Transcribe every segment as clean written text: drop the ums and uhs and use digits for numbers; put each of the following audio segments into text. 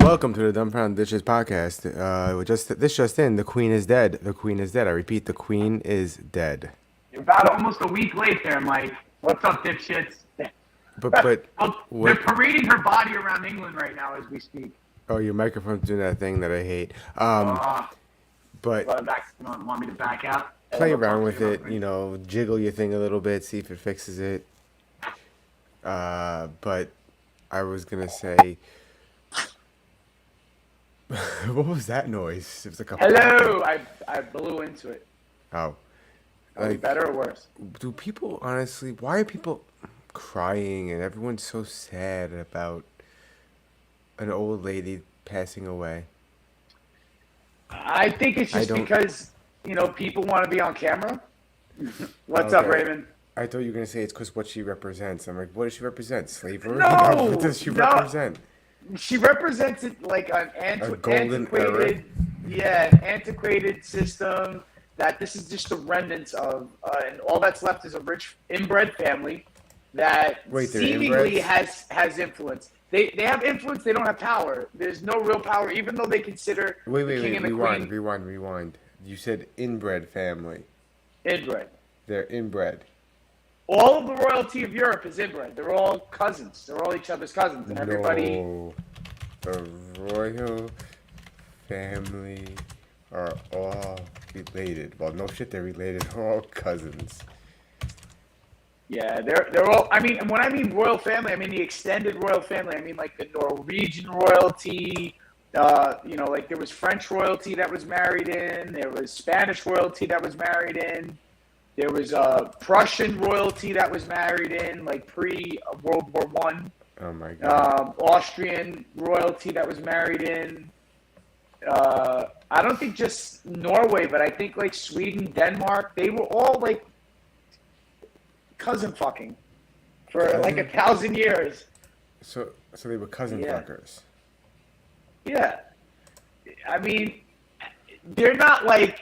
welcome to the Dumbfounded Dishes podcast. This just in, the Queen is dead. The Queen is dead. I repeat, the Queen is dead. You're about almost a week late there, Mike. What's up, dipshits? But Well, they're what? parading her body around England right now as we speak. Oh, your microphone's doing that thing that I hate. But Want me to back out? play We'll around talk with to you it. about You know, jiggle your thing a little bit, see if it fixes it. But I was gonna say, what was that noise? It was like a Hello! I blew into it. Oh, Are we better or worse? do people honestly? Why are people crying and everyone's so sad about an old lady passing away? I think it's just don't- because, people want to be on camera. What's up, Okay. Raymond? I thought you were gonna say it's because what she represents. I'm like, what does she represent? Slavery? No, What does she no. represent? She represents it like an golden antiquated, an antiquated system that this is just the remnants of, and all that's left is a rich inbred family that Wait, they're seemingly inbreds? has influence. They have influence. They don't have power. There's no real power, even though they consider the king and the queen Rewind. You said inbred family. inbred. They're inbred. All of the royalty of Europe is inbred. They're all cousins. They're all each other's cousins, and everybody. No, the royal family are all related. Well, no shit, they're related. They're all cousins. Yeah, they're all. I mean, and when I mean royal family, I mean the extended royal family. I mean like the Norwegian royalty. Like there was French royalty that was married in. There was Spanish royalty that was married in. There was Prussian royalty that was married in, like pre World War One. Oh my god. Austrian royalty that was married in. I don't think just Norway, but I think like Sweden, Denmark. They were all like cousin fucking for like 1,000 years. So they were cousin Yeah. fuckers. Yeah, I mean, they're not like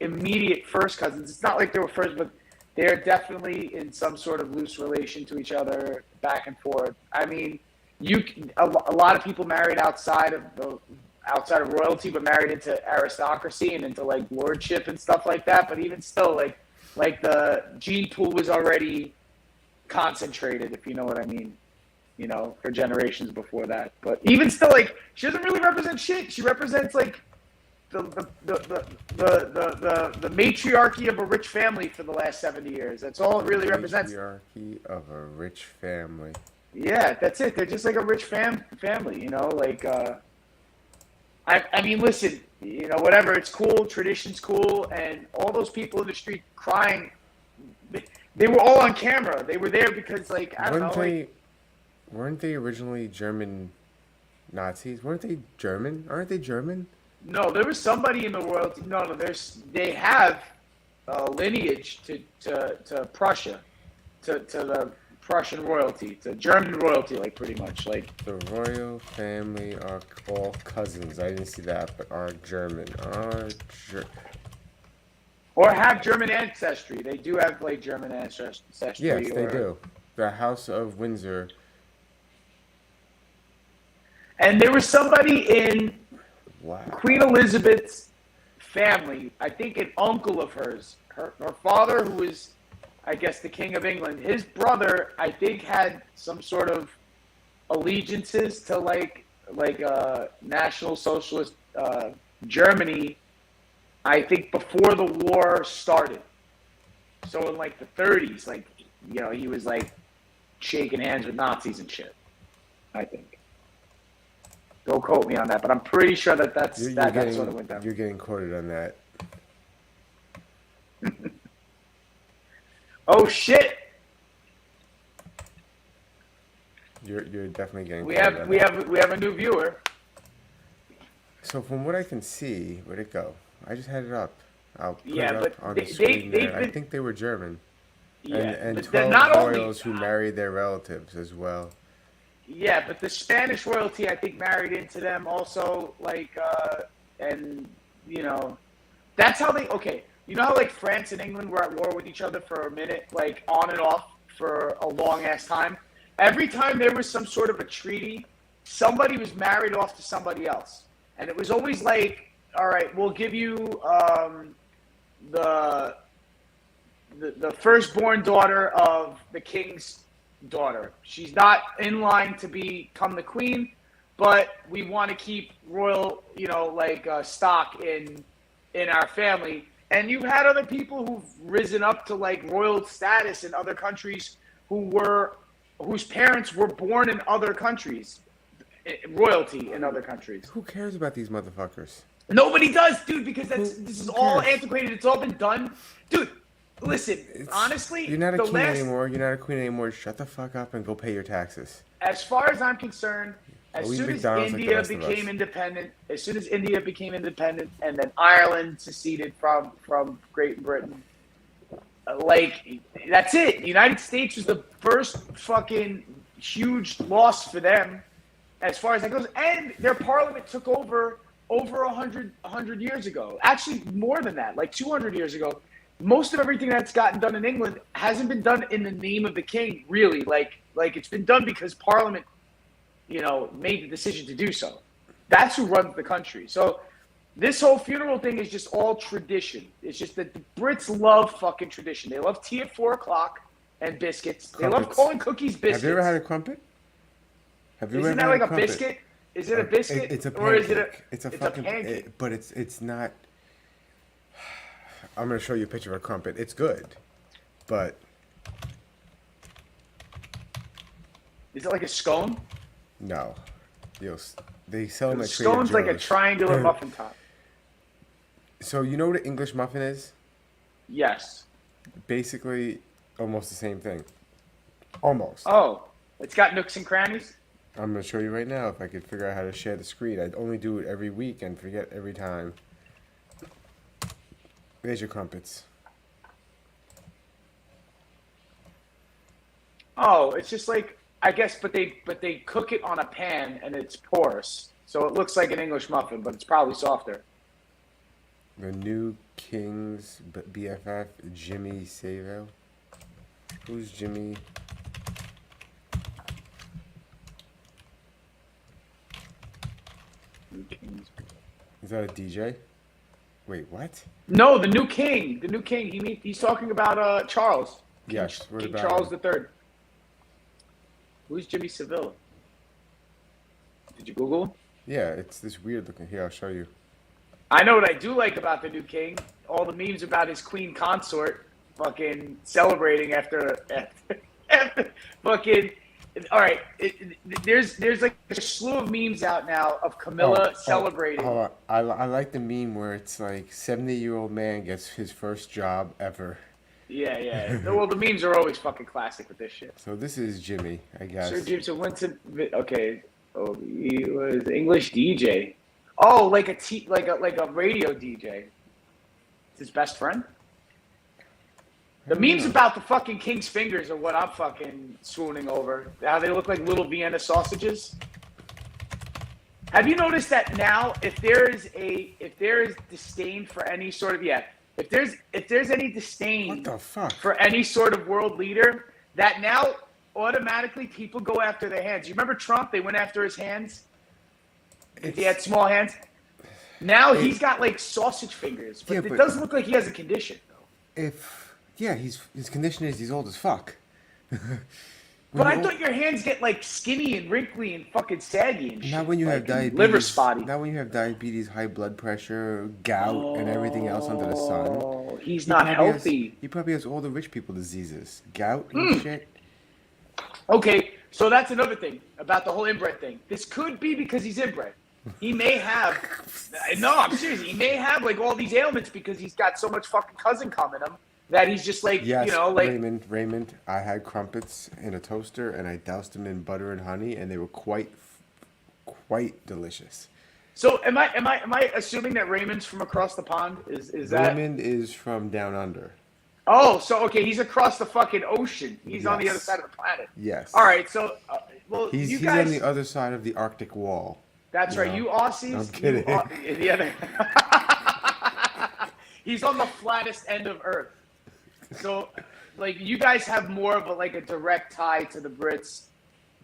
immediate first cousins. It's not like they were first, but they're definitely in some sort of loose relation to each other, back and forth. I mean, a lot of people married outside of royalty, but married into aristocracy and into like lordship and stuff like that. But even still, like the gene pool was already concentrated, if you know what I mean. For generations before that. But even still, like, she doesn't really represent shit. She represents like the matriarchy of a rich family for the last 70 years. That's all it really represents. Matriarchy of a rich family. Yeah, that's it. They're just like a rich family, like I mean, listen, whatever, it's cool, tradition's cool, and all those people in the street crying, they were all on camera. They were there because, like, I don't know. Weren't they originally German Nazis? Weren't they German? Aren't they German? No, there was somebody in the royalty. No, they have lineage to Prussia, to the Prussian royalty, to German royalty, like pretty much, like The royal family are all cousins. I didn't see that, but are German. or have German ancestry. They do have like German ancestry. Yes, they do. The House of Windsor. And there was somebody in Wow. Queen Elizabeth's family, I think an uncle of hers, her father, who was, I guess, the King of England. His brother, I think, had some sort of allegiances to like National Socialist Germany, I think, before the war started. So in like the 30s, like, he was like shaking hands with Nazis and shit, I think. Don't quote me on that, but I'm pretty sure that's sort of went down. You're getting quoted on that. Oh shit! You're definitely getting. We quoted have on we that. have a new viewer. So from what I can see, where'd it go? I just had it up. I'll put Yeah, it up but on they- the screen they've there. I been- think they were German. Yeah, and but they're 12 not only royals who married their relatives as well. Yeah, but the Spanish royalty, I think, married into them also, like, and, that's how they, okay, how, like, France and England were at war with each other for a minute, like, on and off for a long-ass time? Every time there was some sort of a treaty somebody was married off to somebody else, and it was always like, all right, we'll give you the firstborn daughter of the king's daughter. She's not in line to become the queen, but we want to keep royal, stock in our family. And you've had other people who've risen up to like royal status in other countries whose parents were born in other countries, royalty in other countries. Who cares about these motherfuckers? Nobody does, dude, because this is all antiquated. It's all been done, dude. Listen, honestly, you're not a king anymore. You're not a queen anymore. Shut the fuck up and go pay your taxes. As far as I'm concerned, as soon as India became independent, and then Ireland seceded from Great Britain, like, that's it. The United States was the first fucking huge loss for them, as far as that goes. And their parliament took over 100 years ago. Actually, more than that, like 200 years ago. Most of everything that's gotten done in England hasn't been done in the name of the king, really. Like it's been done because Parliament, made the decision to do so. That's who runs the country. So this whole funeral thing is just all tradition. It's just that the Brits love fucking tradition. They love tea at 4 o'clock and biscuits. They love calling cookies biscuits. Have you ever had a crumpet? Isn't that like a biscuit? Is it a biscuit? It's a pancake. Or is it it's a fucking pancake? But it's not. I'm going to show you a picture of a crumpet. It's good, but... Is it like a scone? No. They sell them at Trader Scone's Joe's. like a triangular muffin top. So you know what an English muffin is? Yes. Basically, almost the same thing. Almost. Oh, it's got nooks and crannies? I'm going to show you right now if I could figure out how to share the screen. I'd only do it every week and forget every time. There's your crumpets. Oh, it's just like, I guess, but they cook it on a pan and it's porous, so it looks like an English muffin, but it's probably softer. The new King's BFF, Jimmy Savile. Who's Jimmy? Is that a DJ? Wait, what? No, the new king. The new king. He's talking about Charles. Yes. King Charles III. Who's Jimmy Savile? Did you Google? Yeah, it's this weird looking. Here, I'll show you. I know what I do like about the new king. All the memes about his queen consort fucking celebrating after fucking. All right, there's like a slew of memes out now of Camilla celebrating. I like the meme where it's like 70-year-old man gets his first job ever. Yeah. Well, the memes are always fucking classic with this shit. So this is Jimmy, I guess. Sir James Winston. Okay. Oh, he was an English DJ. Oh, like a radio DJ. It's his best friend. The memes about the fucking king's fingers are what I'm fucking swooning over. How they look like little Vienna sausages. Have you noticed that now, if there is disdain for any sort of if there's any disdain what the fuck? for any sort of world leader, that now automatically people go after their hands. You remember Trump? They went after his hands. He had small hands. Now he's got like sausage fingers, but it doesn't look like he has a condition though. His condition is he's old as fuck. But I thought your hands get like skinny and wrinkly and fucking saggy and shit. Not when you have diabetes. Liver spotty. Not when you have diabetes, high blood pressure, gout, and everything else under the sun. He's not healthy. He probably has all the rich people diseases. Gout and shit. Okay, so that's another thing about the whole inbred thing. This could be because he's inbred. He may have... No, I'm serious. He may have like all these ailments because he's got so much fucking cousin coming him. That he's just like, yes, like... Raymond, I had crumpets in a toaster, and I doused them in butter and honey, and they were quite delicious. So am I assuming that Raymond's from across the pond? Is that... Raymond is from down under. Oh, so, okay, he's across the fucking ocean. He's on the other side of the planet. Yes. All right, so, he's on the other side of the Arctic wall. That's right. You Aussies... No, I'm kidding. The other... He's on the flattest end of Earth. So, like, you guys have more of a direct tie to the Brits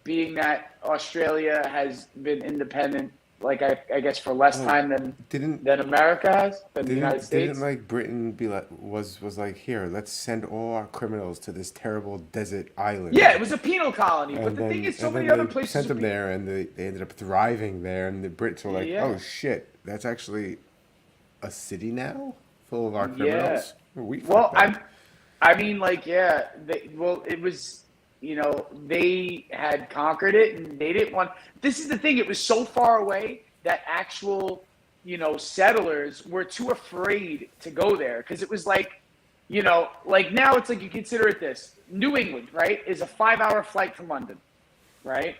being that Australia has been independent, like I guess for less time than America has, than the United Didn't States. like Britain be like was like, here, let's send all our criminals to this terrible desert island, Yeah, it was a penal colony, but the thing is, so and many then other they places sent are them there, and they ended up thriving there, and the Brits were like, oh Yeah, shit, that's actually a city now full of our yeah. criminals. We Well, fucked up. I mean, like, yeah. Well, it was, they had conquered it, and they didn't want. This is the thing. It was so far away that actual, settlers were too afraid to go there because it was like, like now it's like you consider it this: New England, right, is a 5-hour flight from London, right?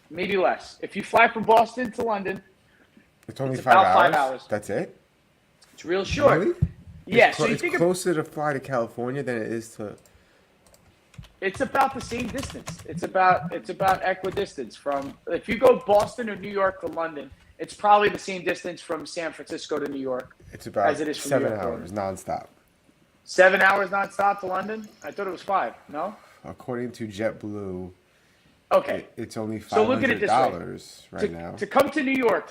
Maybe less. If you fly from Boston to London, It's only it's five about five hours. hours. That's it. It's real short. Really? Yeah. So you It's think of closer to fly to California than it is to. It's about the same distance. It's about equidistance from if you go Boston or New York to London, it's probably the same distance from San Francisco to New York It's about as it is from New 7 York to hours London. nonstop. 7 hours nonstop to London? I thought it was 5. No? According to JetBlue, Okay. it's only So look at it this way. $500 right now. To come to New York,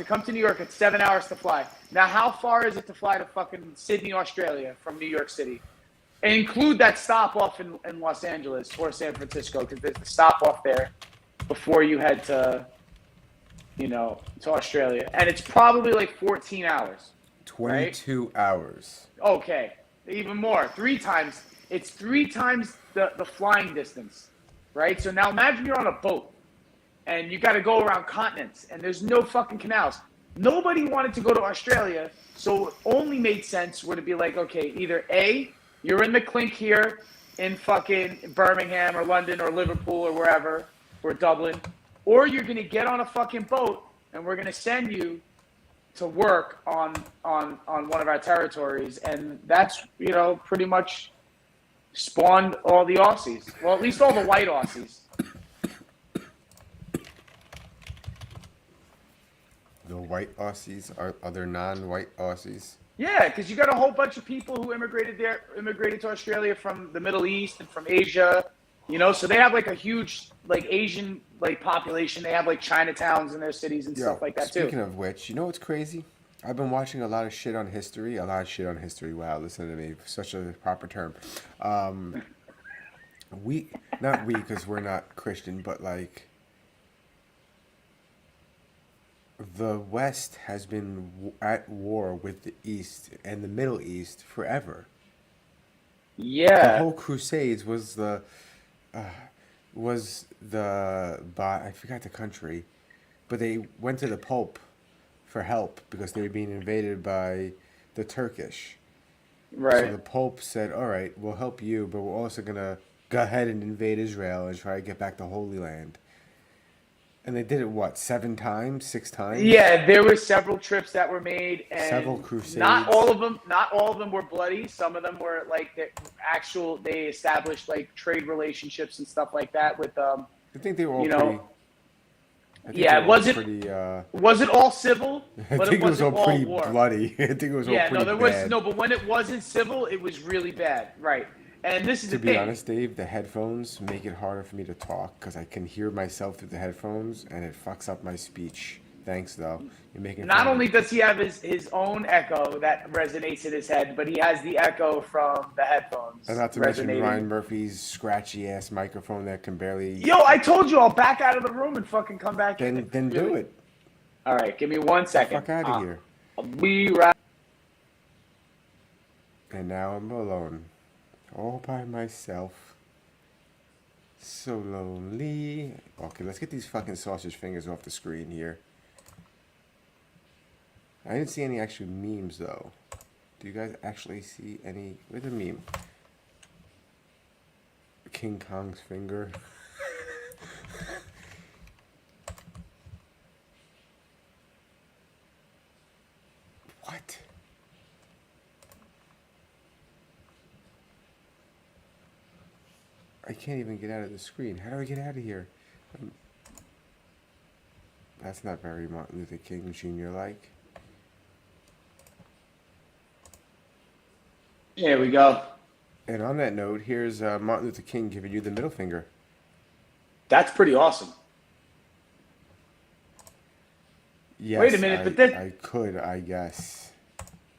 it's 7 hours to fly. Now, how far is it to fly to fucking Sydney, Australia from New York City? And include that stop off in Los Angeles or San Francisco because there's a stop off there before you head to, to Australia. And it's probably like 14 hours. 22 hours. Okay. Even more. It's 3 times the flying distance, right? So now imagine you're on a boat and you got to go around continents and there's no fucking canals. Nobody wanted to go to Australia. So it only made sense would it be like, okay, either A, you're in the clink here in fucking Birmingham or London or Liverpool or wherever, or Dublin, or you're going to get on a fucking boat and we're going to send you to work on one of our territories. And that's, pretty much spawned all the Aussies. Well, at least all the white Aussies. The white Aussies are there non-white Aussies? Yeah, because you got a whole bunch of people who immigrated to Australia from the Middle East and from Asia, so they have like a huge like Asian like population. They have like Chinatowns in their cities and stuff like that too. Speaking of which, you know what's crazy? I've been watching a lot of shit on history. Wow, listen to me. Such a proper term. Not we, because we're not Christian, but like the West has been at war with the East and the Middle East forever. The Yeah, whole Crusades I forgot the country, but they went to the Pope for help because they were being invaded by the Turkish. So right. the Pope said, "All right, we'll help you, but we're also gonna go ahead and invade Israel and try to get back the Holy Land." And they did it what, 7 times, 6 times? Yeah, there were several trips that were made, Several and crusades. Not all of them were bloody. Some of them were like they established like trade relationships and stuff like that with I think they were all you know. pretty. I think Yeah, they were all was it pretty. wasn't all civil, I but think it it was all wasn't all pretty war. bloody. I think it was all Yeah, pretty no, there was bad. no, but when it wasn't civil, it was really bad, right? And this is To the be thing. honest, Dave, the headphones make it harder for me to talk because I can hear myself through the headphones and it fucks up my speech. Thanks, though. You're making Not fun of only me. does he have his own echo that resonates in his head, but he has the echo from the headphones And not to mention resonating. Ryan Murphy's scratchy ass microphone that can barely. Yo, I told you I'll back out of the room and fucking come back in. Then do it. All right, give me 1 second. Fuck out of here. I'll be right. And now I'm alone, all by myself. So lonely. Okay, let's get these fucking sausage fingers off the screen here. I didn't see any actual memes though. Do you guys actually see any? Where's the meme? King Kong's finger. What? I can't even get out of the screen. How do I get out of here? That's not very Martin Luther King Jr. like. Here we go. And on that note, here's Martin Luther King giving you the middle finger. That's pretty awesome. Yes, Wait a minute, but that I could, I guess.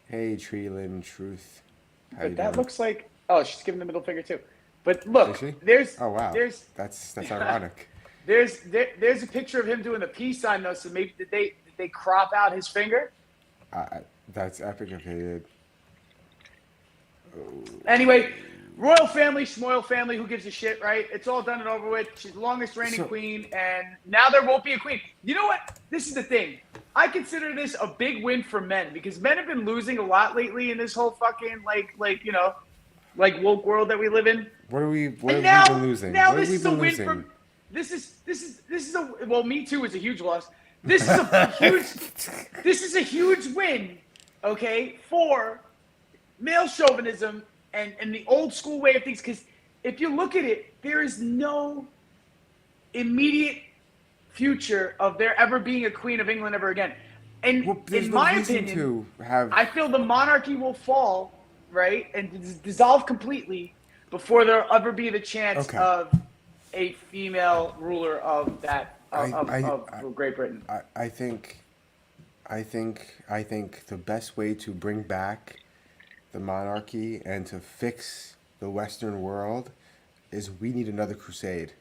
Hey, Treeland, Truth. How you but that doing? looks like oh, she's giving the middle finger too. But Is look, she? there's Oh wow, there's that's ironic. there's a picture of him doing the peace sign though. So maybe did they crop out his finger? I, that's epic if they did. Anyway, royal family, schmoil family, who gives a shit, right? It's all done and over with. She's the longest reigning So- queen, and now there won't be a queen. You know what? This is the thing. I consider this a big win for men because men have been losing a lot lately in this whole fucking like woke world that we live in. What are we And now, been losing? now What have this we is a been win losing? for. This is a well. Me Too is a huge loss. This is a huge. This is a huge win, okay, for male chauvinism and the old school way of things. Because if you look at it, there is no immediate future of there ever being a Queen of England ever again. And Well, there's in no my reason opinion, to have. I feel the monarchy will fall, right, and dissolve completely before there'll ever be the chance Okay. of a female ruler of that of Great Britain. I think the best way to bring back the monarchy and to fix the Western world is we need another crusade.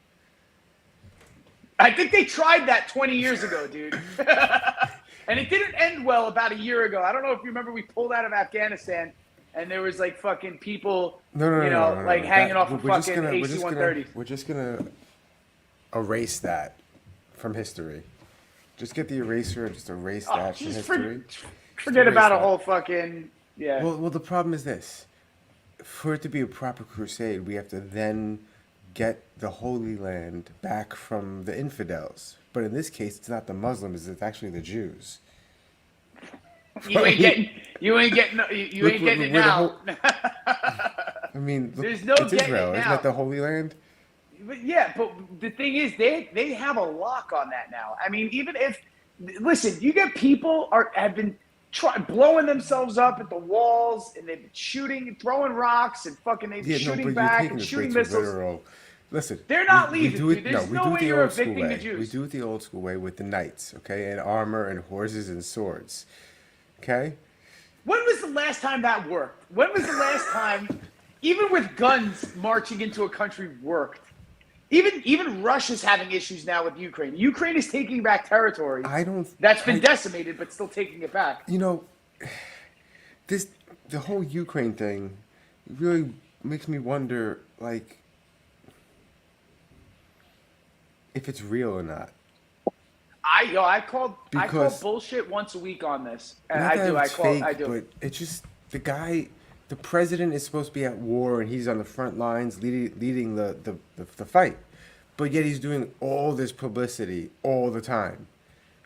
I think they tried that 20 years ago, dude. And it didn't end well about a year ago. I don't know if you remember we pulled out of Afghanistan and there was like fucking people, No, like hanging off of we're just fucking gonna- we're just AC-130s. We're just gonna erase that from history. Just get the eraser and just erase that from Just history. forget erase about a that. whole fucking, yeah. Well, the problem is this: for it to be a proper crusade, we have to then get the Holy Land back from the infidels. But in this case, it's not the Muslims; it's actually the Jews. You ain't getting it we're the now. I mean, look, There's no it's getting Israel, it isn't now. that the Holy Land? But yeah, but the thing is, they have a lock on that now. I mean, even if listen, you get people have been blowing themselves up at the walls, and they've been shooting, throwing rocks, and fucking they've been shooting back and shooting missiles. Literal. Listen, They're not we leaving, do it, dude. There's we no do it way the you're old school evicting the way. Jews. We do it the old school way with the knights, okay, and armor and horses and swords, okay. When was the last time that worked? When was the last time, even with guns marching into a country, worked? Even Russia's having issues now with Ukraine. Ukraine is taking back territory that's been decimated, but still taking it back. You know, the whole Ukraine thing really makes me wonder, like, if it's real or not. I call Because- bullshit once a week on this, and Not that I it's fake, do. but it's just the president is supposed to be at war and he's on the front lines leading the fight, but yet he's doing all this publicity all the time.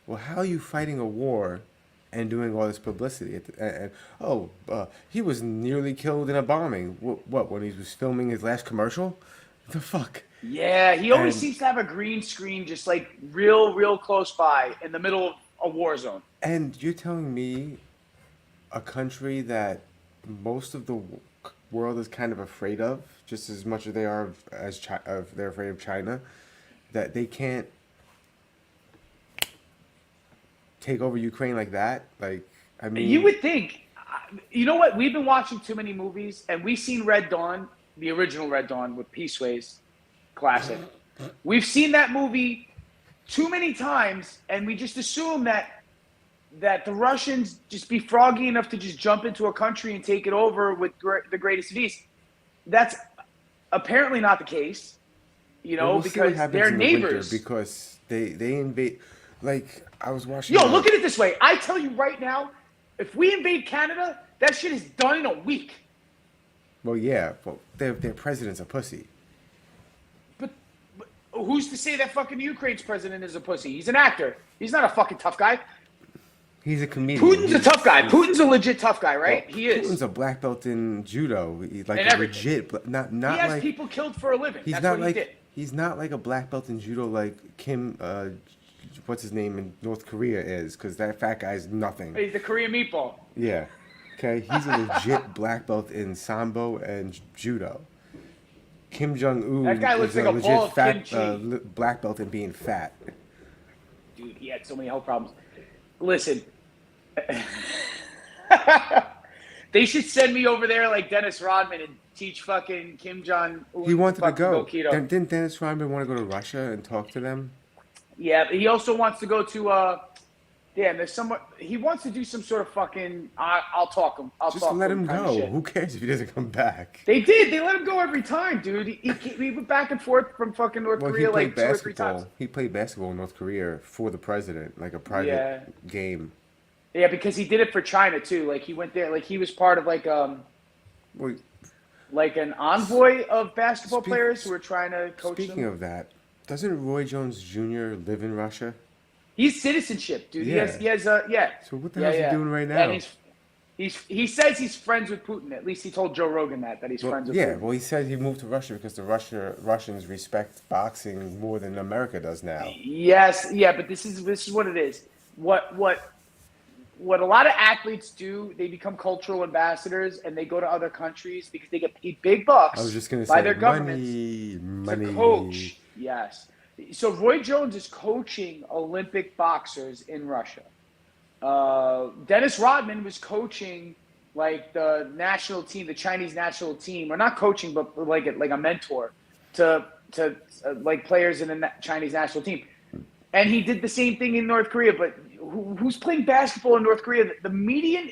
Well, how are you fighting a war and doing all this publicity? He was nearly killed in a bombing. What, when he was filming his last commercial? The fuck? Yeah, he always And- seems to have a green screen just like real close by in the middle of a war zone. And you're telling me a country that most of the world is kind of afraid of, just as much as they are they're afraid of China, that they can't take over Ukraine like that? Like, I mean, You would think, you know what? We've been watching too many movies, and we've seen Red Dawn, the original Red Dawn with Peaceways, classic. We've seen that movie too many times, and we just assume that the Russians just be froggy enough to just jump into a country and take it over with the greatest of ease. That's apparently not the case, we'll see what because happens they're in the winter, neighbors. because they invade. Like, I was watching. Yo, look at it this way. I tell you right now, if we invade Canada, that shit is done in a week. Well, yeah, but their president's a pussy. But who's to say that fucking Ukraine's president is a pussy? He's an actor. He's not a fucking tough guy. He's a comedian. Putin's a tough guy. Putin's a legit tough guy, right? Well, He is. Putin's a black belt in judo. He's like And a everything. legit, not He has like people killed for a living. he's That's not what like he did. he's not like a black belt in judo like Kim, what's his name in North Korea is, because that fat guy's nothing. He's the Korean meatball. Yeah, okay, he's a legit black belt in sambo and judo. Kim Jong Un That guy looks is like a a ball legit of fat kimchi. black belt in being fat. Dude, he had so many health problems. Listen. They should send me over there like Dennis Rodman and teach fucking Kim Jong Un He wanted to go. keto. Didn't Dennis Rodman want to go to Russia and talk to them? Yeah, but he also wants to go to damn, there's someone he wants to do some sort of fucking I'll talk him. I'll Just talk let to him kind of go. shit. Who cares if he doesn't come back? They did. They let him go every time, dude. He went back and forth from fucking North Well, he Korea played like 2 or 3 basketball. times. He played basketball in North Korea for the president, like a private game. Yeah, because he did it for China too. Like he went there, like he was part of Well, like an envoy of basketball players who were trying to coach speaking them. of that, doesn't Roy Jones Jr. live in Russia? He's citizenship, dude. Yeah. He has yeah. So what the hell is he doing right now? And he says he's friends with Putin. At least he told Joe Rogan that he's friends with Putin. Well, he said he moved to Russia because the Russians respect boxing more than America does now. Yes, yeah, but this is what it is. What a lot of athletes do, they become cultural ambassadors and they go to other countries because they get paid big bucks I was just gonna by say their governments money. to coach. Yes. So Roy Jones is coaching Olympic boxers in Russia. Dennis Rodman was coaching like the national team, the Chinese national team, or not coaching, but like a mentor to like players in the Chinese national team. And he did the same thing in North Korea. But who's playing basketball in North Korea? The median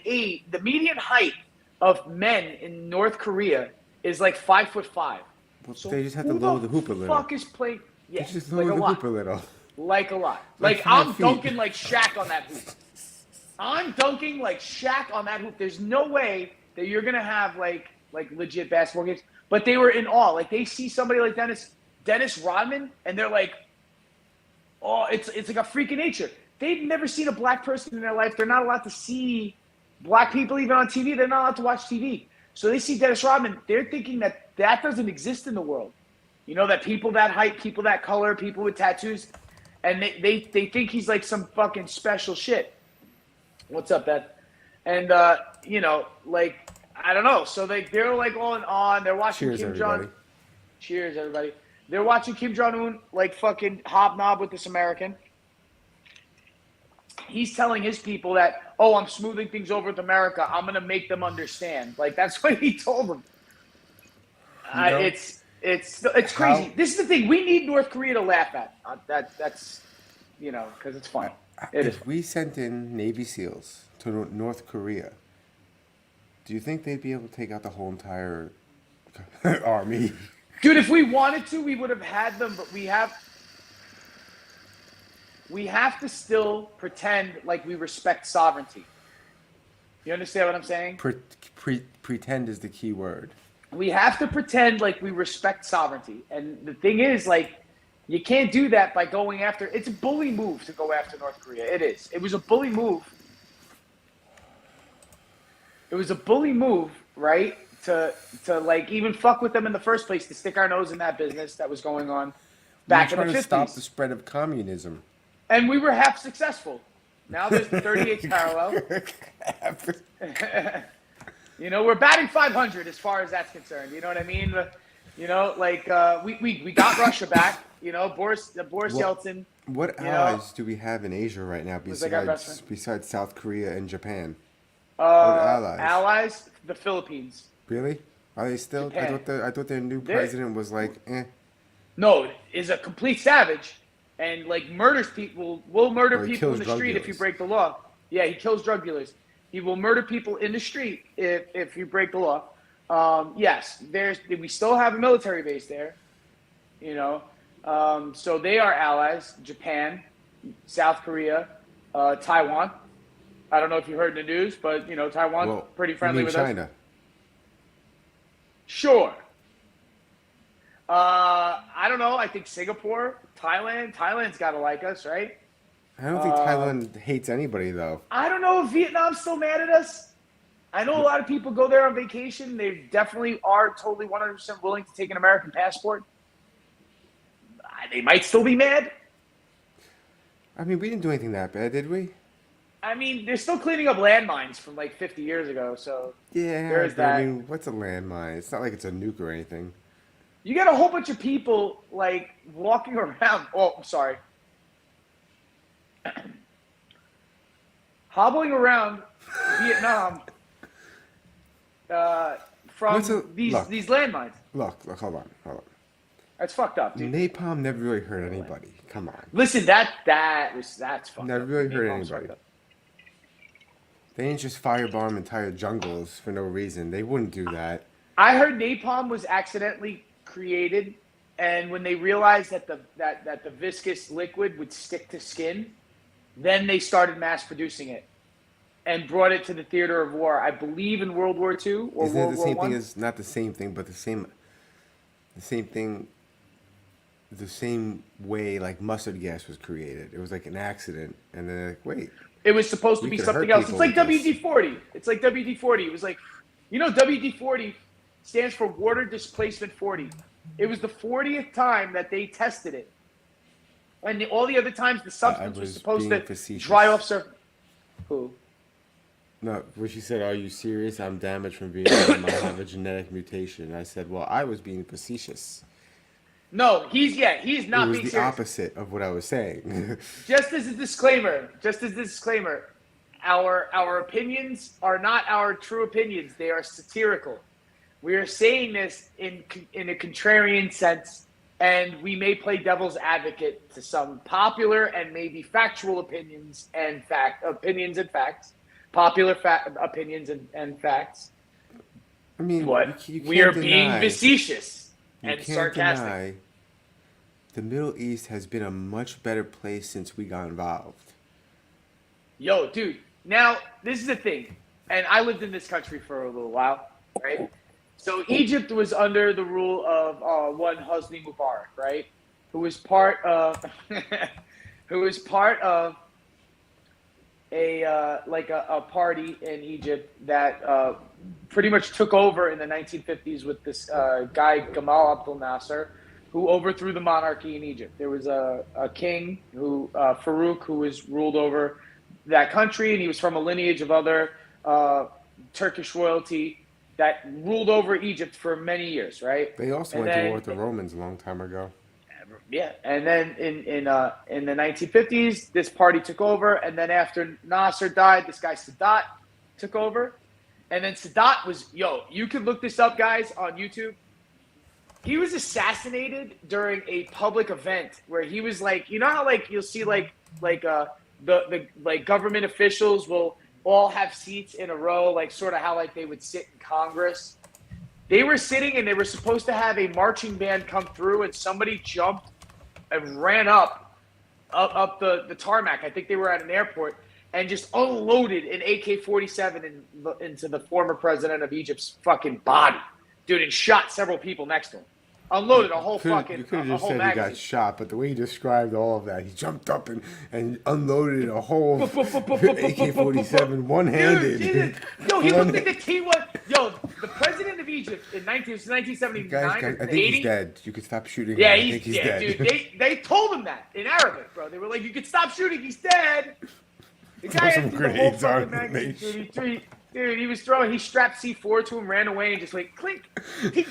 height of men in North Korea is like 5'5". Well, So they just have to lower the hoop a little. Fuck is playing? Yeah, They just like lower a the lot. hoop a little. Like a lot. Like Like 5 I'm feet. dunking like Shaq on that hoop. I'm dunking like Shaq on that hoop. There's no way that you're gonna have like legit basketball games. But they were in awe. Like they see somebody like Dennis Rodman, and they're like, oh, it's like a freak of nature. They've never seen a black person in their life. They're not allowed to see black people even on TV. They're not allowed to watch TV. So they see Dennis Rodman. They're thinking that doesn't exist in the world. You know, that people that height, people that color, people with tattoos, and they think he's like some fucking special shit. What's up, Beth? And you know, like I don't know. So they're like on. They're watching Cheers, Kim everybody. Jong. Cheers, everybody. They're watching Kim Jong Un like fucking hobnob with this American. He's telling his people that, oh, I'm smoothing things over with America. I'm gonna make them understand. Like that's what he told them. You know, It's crazy. This is the thing. We need North Korea to laugh at. That's you know, because it's fun. It is. If we sent in Navy SEALs to North Korea, do you think they'd be able to take out the whole entire army? Dude, if we wanted to, we would have had them, but we have to still pretend like we respect sovereignty. You understand what I'm saying? Pretend is the key word. We have to pretend like we respect sovereignty. And the thing is, like, you can't do that by going after. It's a bully move to go after North Korea. It is. It was a bully move. It was a bully move, right? To like even fuck with them in the first place, to stick our nose in that business that was going on back in the 50s. Trying to stop the spread of communism. And we were half successful. Now there's the 38th parallel. You know, we're batting 500 as far as that's concerned. You know what I mean? You know, like we got Russia back. You know, Boris Yeltsin. What allies do we have in Asia right now besides South Korea and Japan? What allies? Allies, the Philippines. Really? Are they still? Japan. I thought their new president was like, eh. No, is a complete savage and like murders people. Will murder people in the street if you break the law. Yeah, he kills drug dealers. He will murder people in the street if you break the law. Yes, we still have a military base there. You know, so they are allies. Japan, South Korea, Taiwan. I don't know if you heard the news, but you know Taiwan's pretty friendly with China. us. Sure. I don't know. I think Singapore, Thailand's got to like us, right? I don't think Thailand hates anybody, though. I don't know if Vietnam's still mad at us. I know a lot of people go there on vacation. They definitely are totally 100% willing to take an American passport. They might still be mad. I mean, we didn't do anything that bad, did we? I mean, they're still cleaning up landmines from like 50 years ago, so yeah. There's that. I mean, what's a landmine? It's not like it's a nuke or anything. You got a whole bunch of people like walking around. Oh, I'm sorry. hobbling around Vietnam from these landmines. Look, hold on. That's fucked up, dude. Napalm never really hurt anybody. Come on. Listen, that's fucked Never up. really hurt Napalm's anybody. fucked up. They ain't just firebomb entire jungles for no reason. They wouldn't do that. I heard napalm was accidentally created, and when they realized that the viscous liquid would stick to skin, then they started mass producing it and brought it to the theater of war. I believe in World War II or Isn't World it the War same One. thing as not the same thing, but the same thing. The same way like mustard gas was created. It was like an accident, and then like, wait. It was supposed to We be could something hurt else. It's like people with this. WD-40. It's like WD-40. It was like, WD-40 stands for water displacement 40. It was the 40th time that they tested it. And all the other times the substance was supposed to facetious. dry off surface. Who? No, when she said, "Are you serious? I'm damaged from Vietnam. I have a genetic mutation." I said, "Well, I was being facetious." No, he's not It was being the serious. opposite of what I was saying. Just as a disclaimer, our opinions are not our true opinions. They are satirical. We are saying this in a contrarian sense, and we may play devil's advocate to some popular and maybe factual opinions and facts. Popular opinions and facts. I mean, What? you We are can't being deny- facetious You and can't sarcastic. deny the Middle East has been a much better place since we got involved. Yo, dude. Now, this is the thing. And I lived in this country for a little while, right? So Egypt was under the rule of one Hosni Mubarak, right? Who was part of a party in Egypt that pretty much took over in the 1950s with this guy Gamal Abdel Nasser, who overthrew the monarchy in Egypt. There was a king who Farouk, who was ruled over that country, and he was from a lineage of other Turkish royalty that ruled over Egypt for many years, right? They also And went to then- war with the Romans a long time ago. Yeah, and then in the 1950s, this party took over, and then after Nasser died, this guy Sadat took over, and then Sadat was you can look this up, guys, on YouTube. He was assassinated during a public event where he was like, how like you'll see the government officials will all have seats in a row, like sort of how like they would sit in Congress. They were sitting and they were supposed to have a marching band come through, and somebody jumped and ran up the tarmac. I think they were at an airport and just unloaded an AK-47 into the former president of Egypt's fucking body, dude, and shot several people next to him. Unloaded a whole You could fucking have a just whole said magazine. he got shot, but the way you described all of that, he jumped up and unloaded a whole AK-47 one-handed. Dude, yo, he looked like the T1. Yo, the president of Egypt in 1979 Guys, or I think 80. he's dead. You could stop shooting Yeah, him. I think he's dead. dude. They told him that in Arabic, bro. They were like, "You can stop shooting. He's dead." The guy some emptied the whole grenades on fucking him, magazine. Dude, he was throwing. He strapped C4 to him, ran away, and just like clink, clink.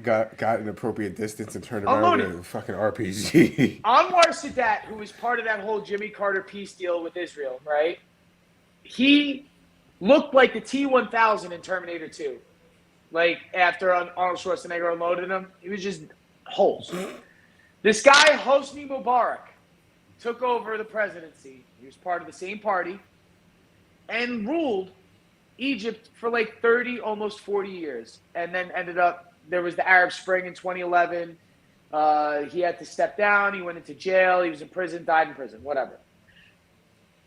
Got an appropriate distance and turned around Unloaded. with a fucking RPG. Anwar Sadat, who was part of that whole Jimmy Carter peace deal with Israel, right? He looked like the T-1000 in Terminator 2. Like, after Arnold Schwarzenegger unloaded him, he was just holes. This guy, Hosni Mubarak, took over the presidency. He was part of the same party and ruled Egypt for like 30, almost 40 years. And then ended up, there was the Arab Spring in 2011. He had to step down. He went into jail. He was in prison, died in prison, whatever.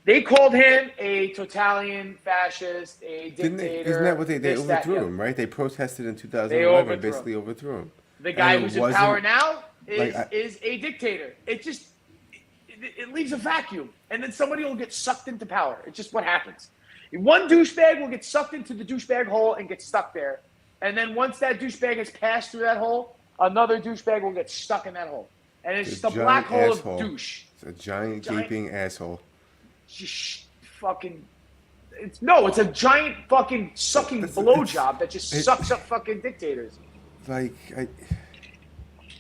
They called him a totalitarian fascist, a dictator. Isn't that what they this, that, overthrew yeah. him, right? They protested in 2011 and basically overthrew him. The guy And it who's in wasn't- power now is like, is a dictator. It leaves a vacuum, and then somebody will get sucked into power. It's just what happens. One douchebag will get sucked into the douchebag hole and get stuck there. And then once that douchebag has passed through that hole, another douchebag will get stuck in that hole. And it's just a black hole of douche. It's a giant gaping asshole. Just fucking... It's a giant fucking sucking blowjob that just sucks up fucking dictators. Like,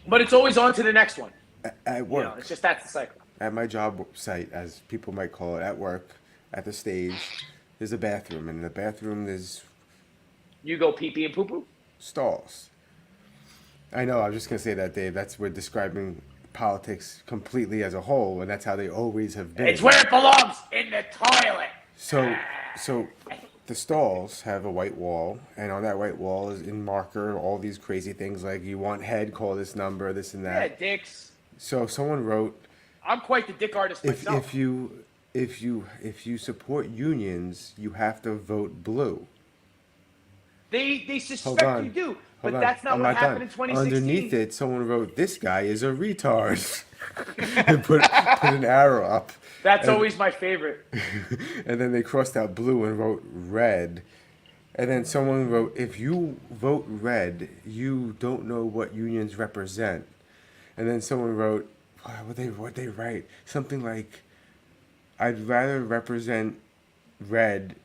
But it's always on to the next one. at work, It's just that's the cycle. at my job site, as people might call it, at work, at the stage, there's a bathroom, and in the bathroom there's You go pee pee and poo poo. stalls. I know. I was just gonna say that, Dave. That's we're describing politics completely as a whole, and that's how they always have been. It's where it belongs, in the toilet. So the stalls have a white wall, and on that white wall is in marker all these crazy things like you want head, call this number, this and Yeah, that. dicks. So someone wrote, I'm quite the dick artist if myself. if you support unions, you have to vote blue. They suspect you do, but Hold on. that's not I'm what happened done. in 2016. Underneath it, someone wrote, "This guy is a retard," and put an arrow up. That's And- always my favorite. And then they crossed out blue and wrote red. And then someone wrote, "If you vote red, you don't know what unions represent." And then someone wrote, what they write? Something like, "I'd rather represent red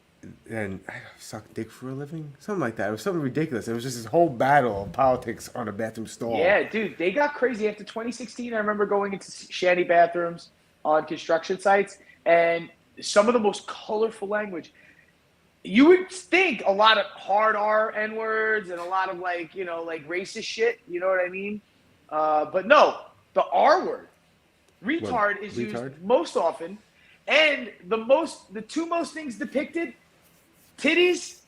than suck dick for a living." Something like that. It was something ridiculous. It was just this whole battle of politics on a bathroom stall. Yeah, dude, they got crazy after 2016. I remember going into shanty bathrooms on construction sites, and some of the most colorful language. You would think a lot of hard R N words and a lot of like racist shit. You know what I mean? But no, the R word, retard, is retard? used most often, and the two most things depicted, titties,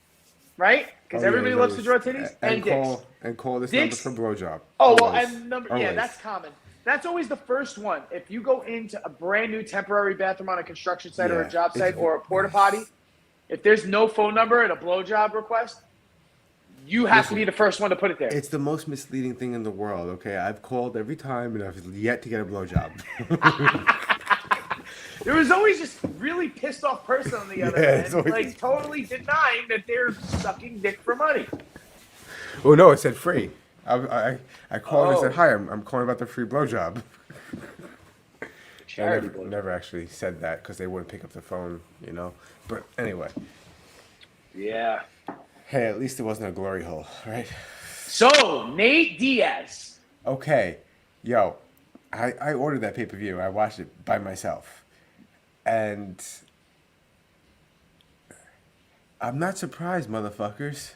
right? Because everybody loves to draw titties, and dicks. Call this Dicks. number for blowjob. Oh, well, Always. and number, Always. yeah, that's common. That's always the first one. If you go into a brand new temporary bathroom on a construction site or a Yeah, job site it's- or a porta potty, if there's no phone number and a blowjob request, you have to be the first one to put it there. It's the most misleading thing in the world, okay? I've called every time and I've yet to get a blowjob. There was always this really pissed off person on the other it's end, always- like totally denying that they're sucking dick for money. Oh, no, it said free. I called and Oh. said, "Hi, I'm calling about the free blowjob." I Charity never, blowjob. never actually said that because they wouldn't pick up the phone, you know? But anyway. Yeah. Hey, at least it wasn't a glory hole, right? So, Nate Diaz. Okay. Yo, I ordered that pay-per-view. I watched it by myself. And I'm not surprised, motherfuckers.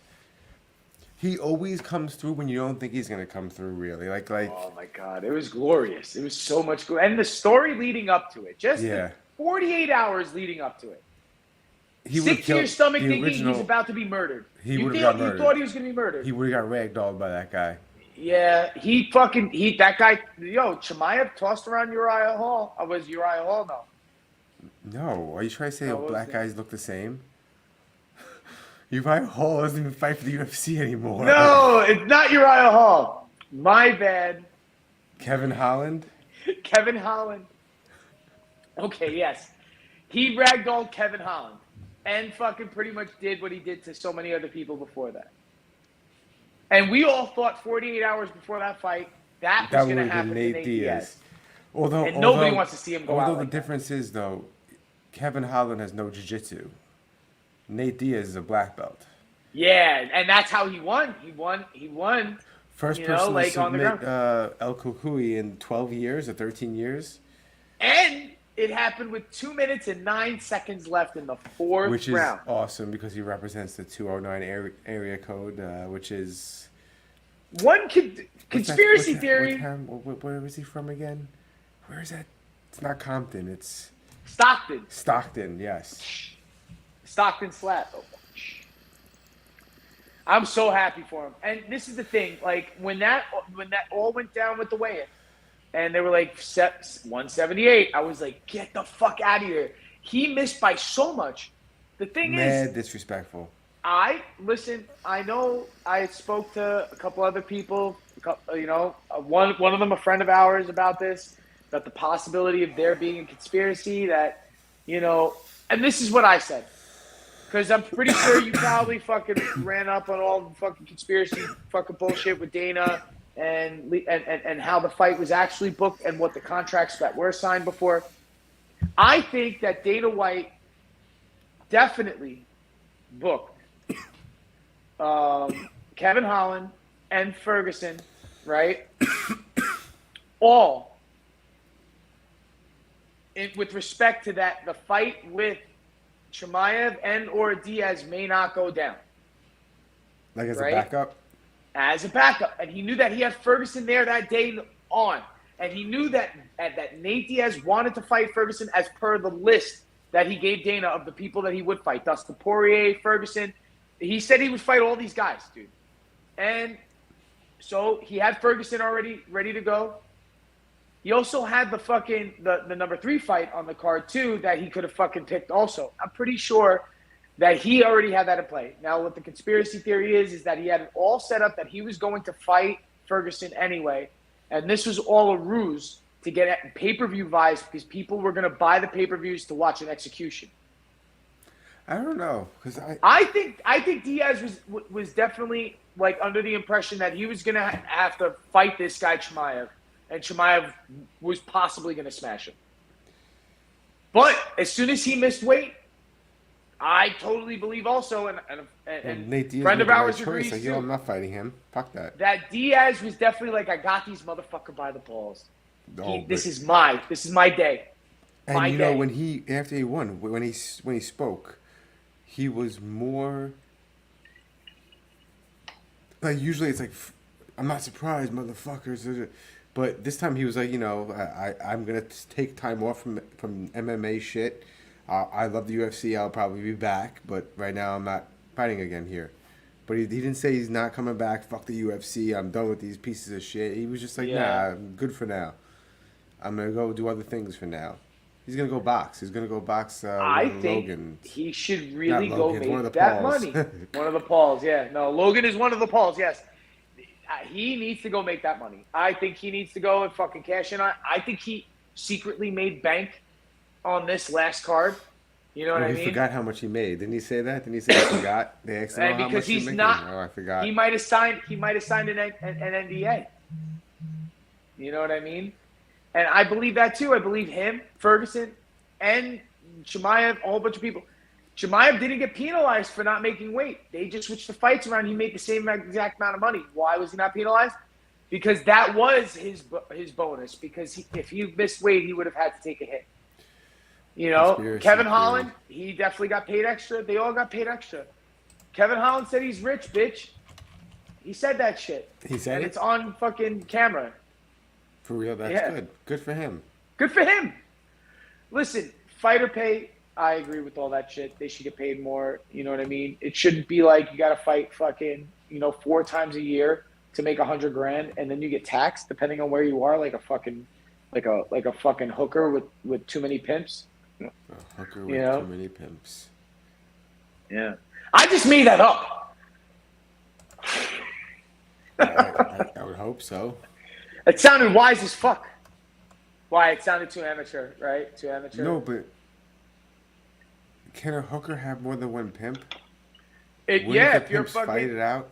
He always comes through when you don't think he's gonna come through. Really, like. Oh my God, it was glorious. It was so much good, and the story leading up to it, just Yeah. the 48 hours leading up to it. He would've Sick to your killed stomach the thinking original- he's about to be murdered. He You would've thought- got murdered. You thought he was going to be murdered. He would have got ragdolled by that guy. Yeah, that guy, Chimaev tossed around Uriah Hall. Was Uriah Hall? No. No, are you trying to say No, what black was it? guys look the same? Uriah Hall doesn't even fight for the UFC anymore. No, it's not Uriah Hall. My bad. Kevin Holland. Kevin Holland. Okay, yes. He ragdolled Kevin Holland and fucking pretty much did what he did to so many other people before that. And we all thought 48 hours before that fight, that That was would going to have happen been to Nate Diaz. And nobody wants to see him go out Although like the that. difference is, though, Kevin Holland has no jiu-jitsu. Nate Diaz is a black belt. Yeah, and that's how he won. He won. First You know, person like to on the submit El Kukui in 12 years or 13 years. And it happened with 2 minutes and 9 seconds left in the fourth Which is round. awesome because he represents the 209 area code, which is... One conspiracy what's that- theory. where was he from again? Where is that? It's not Compton. It's Stockton. Stockton, yes. Stockton slap. Oh, I'm so happy for him. And this is the thing, like when that all went down with the weigh-in, and they were like 178, I was like, get the fuck out of here. He missed by so much. The thing Mad is, disrespectful. I know I spoke to a couple other people, one of them a friend of ours about this, about the possibility of there being a conspiracy that, and this is what I said. Because I'm pretty sure you probably fucking ran up on all the fucking conspiracy fucking bullshit with Dana and how the fight was actually booked and what the contracts that were signed before. I think that Dana White definitely booked Kevin Holland and Ferguson, right? All with respect to the fight with Chimaev and or Diaz may not go down. Like as right? a backup? As a backup. And he knew that he had Ferguson there that day on. And he knew that Nate Diaz wanted to fight Ferguson as per the list that he gave Dana of the people that he would fight. Dustin Poirier, Ferguson. He said he would fight all these guys, dude. And so he had Ferguson already ready to go. He also had the number 3 fight on the card too that he could have fucking picked also. I'm pretty sure that he already had that in play. Now what the conspiracy theory is that he had it all set up that he was going to fight Ferguson anyway. And this was all a ruse to get pay-per-view buys because people were going to buy the pay-per-views to watch an execution. I don't know, because I think Diaz was definitely like under the impression that he was going to have to fight this guy Chimaev, and Chimaev was possibly going to smash him. But as soon as he missed weight, I totally believe also, and Nate Diaz friend of made the right ours choice. agrees Like, too. yo, I'm not fighting him. Fuck that. That Diaz was definitely like, I got these motherfucker by the balls. Oh, This is my day. And My you know, day. when he after he won, when he spoke, he was more like, usually it's like, I'm not surprised, motherfuckers. But this time he was like, you know, I'm gonna take time off from MMA shit. I love the UFC. I'll probably be back, but right now I'm not fighting again here. But he didn't say he's not coming back. Fuck the UFC. I'm done with these pieces of shit. He was just like, nah, I'm good for now. I'm gonna go do other things for now. He's gonna go box. He's gonna go box. I think Logan. he should really Not go Logan, one of make the that Pauls. money. One of the Pauls, yeah. No, Logan is one of the Pauls, yes. He needs to go make that money. I think he needs to go and fucking cash in on it. I think he secretly made bank on this last card. You know what I mean? He forgot how much he made. Didn't he say that? Didn't he say he forgot? They asked him, And how because much you he's making? not, Oh, I forgot. he might have signed an NDA. You know what I mean? And I believe that too. I believe him, Ferguson, and Chimaev, a whole bunch of people. Chimaev didn't get penalized for not making weight. They just switched the fights around. He made the same exact amount of money. Why was he not penalized? Because that was his bonus. Because if he missed weight, he would have had to take a hit. You know, Conspiracy Kevin theory. Holland, he definitely got paid extra. They all got paid extra. Kevin Holland said he's rich, bitch. He said that shit. He said and it? it's on fucking camera. For real, that's Yeah. good. Good for him. Good for him. Listen, fighter pay, I agree with all that shit. They should get paid more. You know what I mean? It shouldn't be like you got to fight fucking, 4 times a year to make $100,000, and then you get taxed depending on where you are, like a fucking hooker with too many pimps. A hooker with too many pimps. Yeah, I just made that up. I would hope so. It sounded wise as fuck. Why? It sounded too amateur, right? Too amateur. No, but can a hooker have more than one pimp? If The you're pimps fight fucking, it out.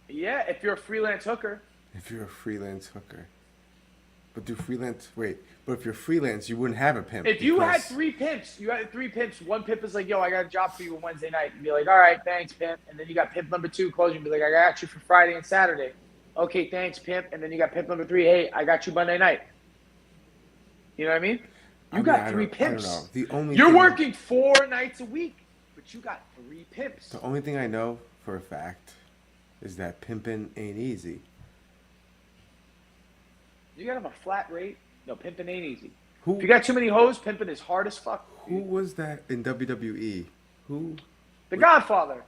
yeah, if you're a freelance hooker. If you're a freelance hooker. But if you're freelance, you wouldn't have a pimp. If you had because- 3 pimps, one pimp is like, yo, I got a job for you on Wednesday night. You'd be like, all right, thanks, pimp. And then you got pimp number 2 closing. You'd be like, I got you for Friday and Saturday. Okay, thanks, pimp. And then you got pimp number 3. Hey, I got you Monday night. You know what I mean? You got 3 pimps. I don't know. The only You're thing- working 4 nights a week, but you got 3 pimps. The only thing I know for a fact is that pimping ain't easy. You gotta have a flat rate. No, pimping ain't easy. Who If you got too many hoes, pimping is hard as fuck. who was that in WWE? Who? The Godfather.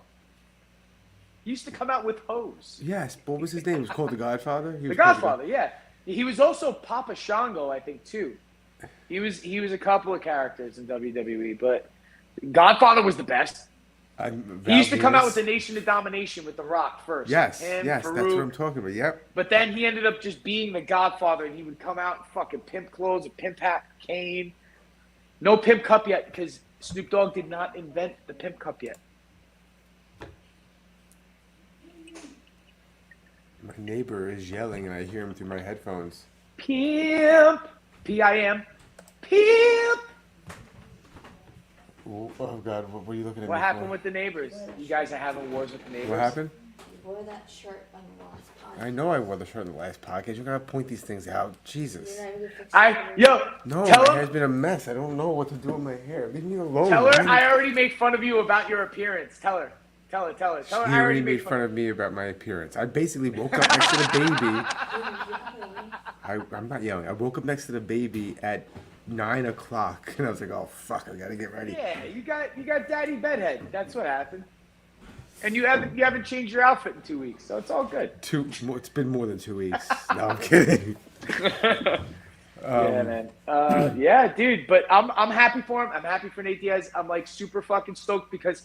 He used to come out with hoes. Yes, what was his name? He was called the Godfather. He The was called Godfather, yeah. He was also Papa Shango, I think, too. He was a couple of characters in WWE, but Godfather was the best. He used to come out with the Nation of Domination with The Rock first. Yes, Him, yes, Farouk. that's what I'm talking about. Yep. But then he ended up just being the Godfather, and he would come out in fucking pimp clothes, a pimp hat, cane. No pimp cup yet, because Snoop Dogg did not invent the pimp cup yet. My neighbor is yelling, and I hear him through my headphones. Pimp. P-I-M. Pimp. Oh God, what are you looking at? What me happened for? with the neighbors? You guys are having wars with the neighbors. What happened? wore that shirt on the last podcast. I know I wore the shirt in the last podcast. You gotta point these things out. Jesus. You're not even fixing it. Yo, No, tell my him. hair's been a mess. I don't know what to do with my hair. Leave me alone. Tell her man. I already made fun of you about your appearance. Tell her. Tell her. Tell her He I already made fun of me about my appearance. I basically woke up next to the baby. I'm not yelling. I woke up next to the baby at 9 o'clock, and I was like, "Oh fuck, I gotta get ready." Yeah, you got daddy bedhead. That's what happened. And you haven't changed your outfit in 2 weeks, so it's all good. It's been more than 2 weeks. No, I'm kidding. Yeah, man. Yeah, dude. But I'm happy for him. I'm happy for Nate Diaz. I'm like super fucking stoked because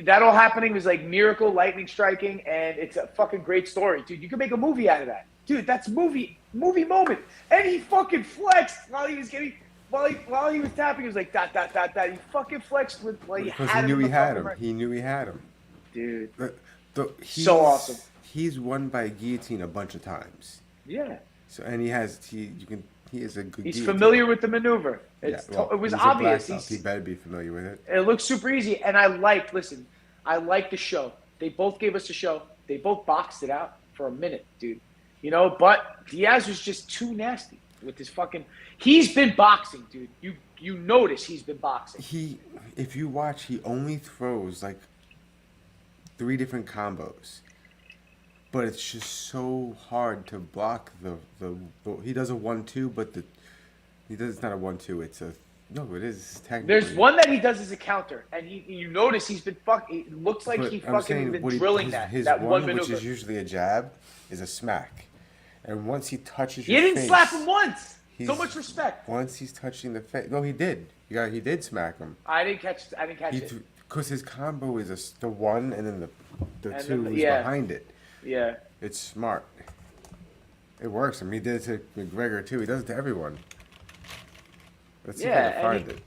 that all happening was like miracle lightning striking, and it's a fucking great story, dude. You can make a movie out of that, dude. That's movie moment. And he fucking flexed while he was getting while he was tapping. He was like dot dot dot dot. He fucking flexed with Because he knew he had him. He knew he had him. Dude. So awesome. He's won by guillotine a bunch of times. Yeah. So and he is a good. He's guillotine. familiar with the maneuver. It was he's a obvious. black belt. He better be familiar with it. It looks super easy, and I like the show. They both gave us a show. They both boxed it out for a minute, dude. You know, but Diaz was just too nasty with his fucking. He's been boxing, dude. You notice he's been boxing. If you watch, he only throws like 3 different combos, but it's just so hard to block the he does a 1-2, but it's not a 1-2. It is technically. There's one that he does as a counter, and you notice he's been fucking. It looks like he fucking been drilling his that one which maneuver. is usually a jab, is a smack, and once he touches He your didn't face, slap him once. So much respect. Once he's touching the face, no, he did. He did smack him. I didn't catch it. Because his combo is the 1 and then the And 2 then is behind it. Yeah. It's smart. It works. I mean, he did it to McGregor too. He does it to everyone. Let's see if I can find it.